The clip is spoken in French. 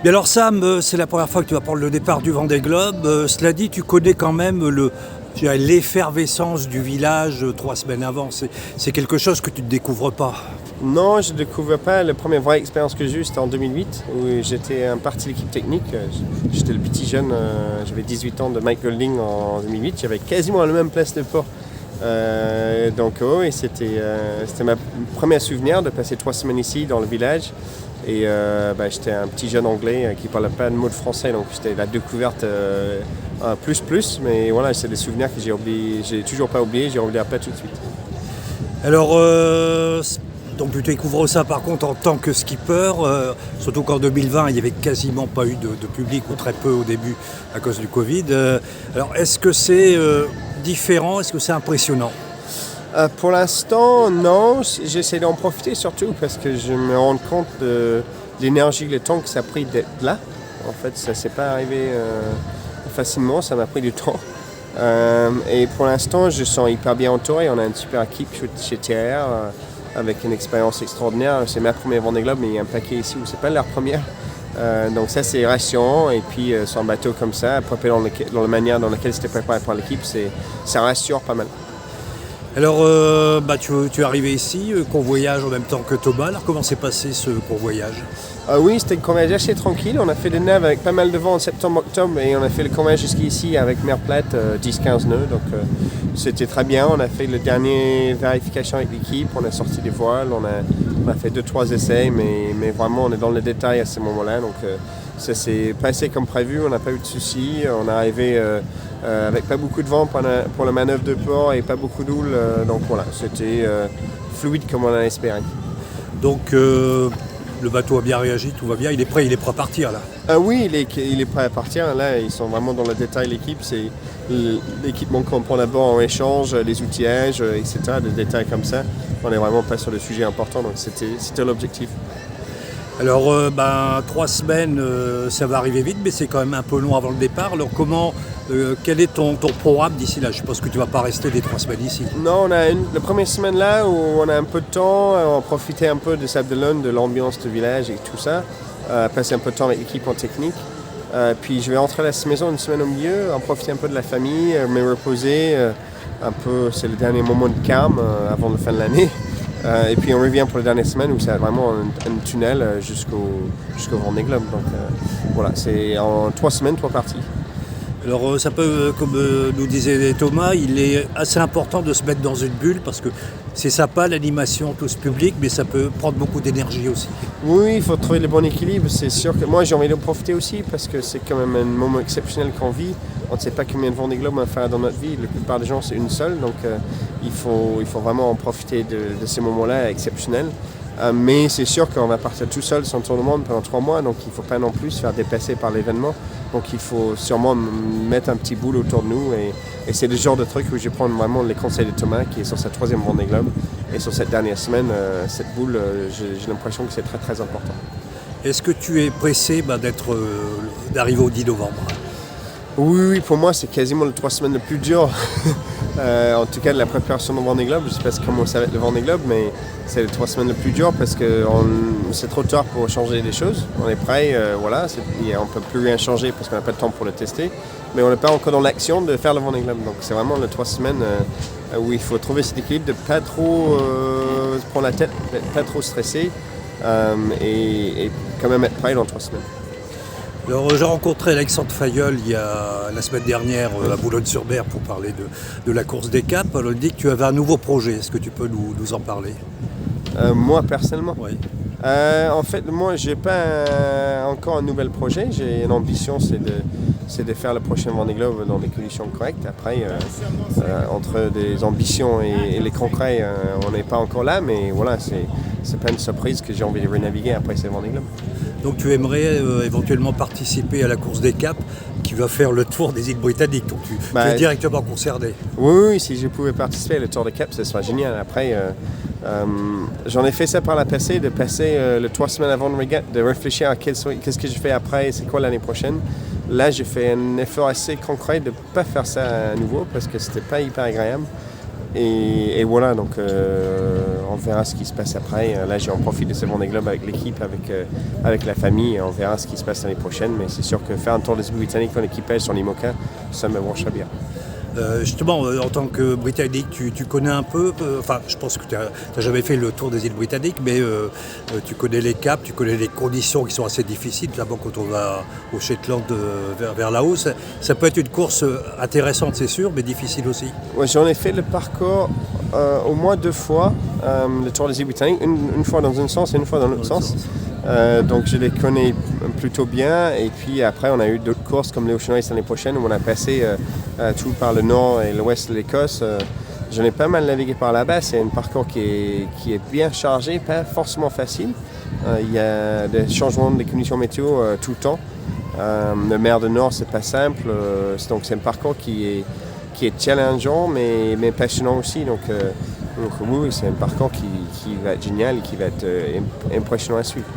Mais alors Sam, c'est la première fois que tu vas prendre le départ du Vendée Globe. Cela dit, tu connais quand même je dirais, l'effervescence du village 3 semaines avant. C'est quelque chose que tu ne découvres pas. Non, je ne découvre pas. La première vraie expérience que j'ai eue, c'était en 2008, où j'étais un partie de l'équipe technique. J'étais le petit jeune, j'avais 18 ans de Mike Golding en 2008. J'avais quasiment la même place de port. C'était ma première souvenir de passer 3 semaines ici dans le village. Et j'étais un petit jeune anglais qui ne parlait pas de mots de français, donc c'était la découverte plus. Mais voilà, c'est des souvenirs que j'ai toujours pas oubliés, j'ai oublié pas tout de suite. Alors, donc tu découvres ça par contre en tant que skipper, surtout qu'en 2020 il n'y avait quasiment pas eu de public ou très peu au début à cause du Covid. Alors est-ce que c'est différent, est-ce que c'est impressionnant? Pour l'instant, non. J'essaie d'en profiter surtout parce que je me rends compte de l'énergie, le temps que ça a pris d'être là. En fait, ça ne s'est pas arrivé facilement, ça m'a pris du temps. Et pour l'instant, je sens hyper bien entouré. On a une super équipe chez TR avec une expérience extraordinaire. C'est ma première Vendée Globe, mais il y a un paquet ici où c'est pas leur première. Donc ça, c'est rassurant. Et puis, sur un bateau comme ça, préparé dans la manière dans laquelle c'était préparé par l'équipe, ça rassure pas mal. Alors, tu es arrivé ici, convoyage en même temps que Thomas. Alors, comment s'est passé ce convoyage? Oui, c'était un convoyage assez tranquille. On a fait des naves avec pas mal de vent en septembre-octobre et on a fait le convoyage jusqu'ici avec mer plate, 10-15 nœuds. Donc, c'était très bien. On a fait le dernier vérification avec l'équipe. On a sorti des voiles. On a fait 2-3 essais, mais vraiment, on est dans le détail à ce moment-là. Donc, ça s'est passé comme prévu. On n'a pas eu de soucis. On est arrivé avec pas beaucoup de vent pour la manœuvre de port et pas beaucoup d'houle. Donc voilà, c'était fluide comme on a espéré. Donc le bateau a bien réagi, tout va bien, il est prêt à partir là. Oui, il est prêt à partir. Là, ils sont vraiment dans le détail, l'équipe. C'est l'équipement qu'on prend d'abord en échange, les outillages, etc., des détails comme ça. On n'est vraiment pas sur le sujet important, donc c'était l'objectif. Alors, 3 semaines, ça va arriver vite, mais c'est quand même un peu long avant le départ. Alors, quel est ton programme d'ici là? Je suppose que tu ne vas pas rester des 3 semaines ici. Non, on a la première semaine là où on a un peu de temps, on va profiter un peu de Sable-d'Olonne, de l'ambiance du village et tout ça, passer un peu de temps avec l'équipe en technique. Puis je vais rentrer à la maison une semaine au milieu, en profiter un peu de la famille, me reposer un peu. C'est le dernier moment de calme avant la fin de l'année. Et puis on revient pour la dernière semaine où c'est vraiment un tunnel jusqu'au Vendée Globe. Donc voilà, c'est en 3 semaines, 3 parties. Alors ça peut, comme nous disait Thomas, il est assez important de se mettre dans une bulle parce que c'est sympa l'animation, tout ce public, mais ça peut prendre beaucoup d'énergie aussi. Oui, il faut trouver le bon équilibre. C'est sûr que moi j'ai envie de profiter aussi parce que c'est quand même un moment exceptionnel qu'on vit. On ne sait pas combien de Vendée Globe on va faire dans notre vie. La plupart des gens c'est une seule, donc il faut vraiment en profiter de ces moments-là exceptionnels. Mais c'est sûr qu'on va partir tout seul sans tout le monde pendant 3 mois, donc il ne faut pas non plus se faire dépasser par l'événement. Donc il faut sûrement mettre un petit boule autour de nous et c'est le genre de truc où je prends vraiment les conseils de Thomas qui est sur sa 3e Vendée Globe. Et sur cette dernière semaine, cette boule, j'ai l'impression que c'est très très important. Est-ce que tu es pressé d'arriver au 10 novembre? Oui, pour moi c'est quasiment les 3 semaines les plus dures. En tout cas de la préparation du Vendée Globe. Je ne sais pas comment ça va être le Vendée Globe, mais c'est les 3 semaines les plus dures parce que c'est trop tard pour changer des choses. On est prêt, voilà, on ne peut plus rien changer parce qu'on n'a pas de temps pour le tester. Mais on n'est pas encore dans l'action de faire le Vendée Globe. Donc c'est vraiment les 3 semaines où il faut trouver cet équilibre de ne pas trop se prendre la tête, pas trop stresser et quand même être prêt dans 3 semaines. Alors j'ai rencontré Alexandre Fayolle la semaine dernière à Boulogne-sur-Mer pour parler de la course des Caps. Alors il dit que tu avais un nouveau projet, est-ce que tu peux nous en parler? Moi personnellement? Oui. En fait, moi j'ai pas encore un nouvel projet. J'ai une ambition, c'est de faire le prochain Vendée Globe dans des conditions correctes. Après, entre des ambitions et les concrets, on n'est pas encore là, mais voilà, c'est pas une surprise que j'ai envie de renaviguer après ces Vendée Globe. Donc tu aimerais éventuellement participer à la course des Caps qui va faire le tour des îles britanniques. Donc tu es directement concerné. Oui, si je pouvais participer au Tour des Caps, ce serait génial. Après, j'en ai fait ça par la passé, de passer les 3 semaines avant le régate, de réfléchir à qu'est-ce que je fais après, c'est quoi l'année prochaine. Là, j'ai fait un effort assez concret de ne pas faire ça à nouveau parce que c'était pas hyper agréable. Et voilà, donc on verra ce qui se passe après. Là, j'en profite de ce Vendée Globe avec l'équipe, avec la famille. On verra ce qui se passe l'année prochaine. Mais c'est sûr que faire un tour des Britanniques en équipage sur l'IMOCA, ça me brancherait bien. Justement, en tant que Britannique, tu connais un peu, je pense que tu n'as jamais fait le tour des îles Britanniques, mais tu connais les caps, tu connais les conditions qui sont assez difficiles, notamment quand on va au Shetland vers là-haut. Ça peut être une course intéressante, c'est sûr, mais difficile aussi. Ouais, j'en ai fait le parcours au moins 2 fois, le tour des îles Britanniques, une fois dans un sens et une fois dans l'autre sens. Donc je les connais plutôt bien, et puis après on a eu d'autres courses comme les Ocean Race l'année prochaine où on a passé tout par le nord et l'ouest de l'Écosse. J'en ai pas mal navigué par là-bas, c'est un parcours qui est bien chargé, pas forcément facile. Il y a des changements des conditions météo tout le temps. La mer du Nord c'est pas simple, donc c'est un parcours qui est challengeant mais passionnant aussi. Donc oui, c'est un parcours qui va être génial et qui va être impressionnant à suivre.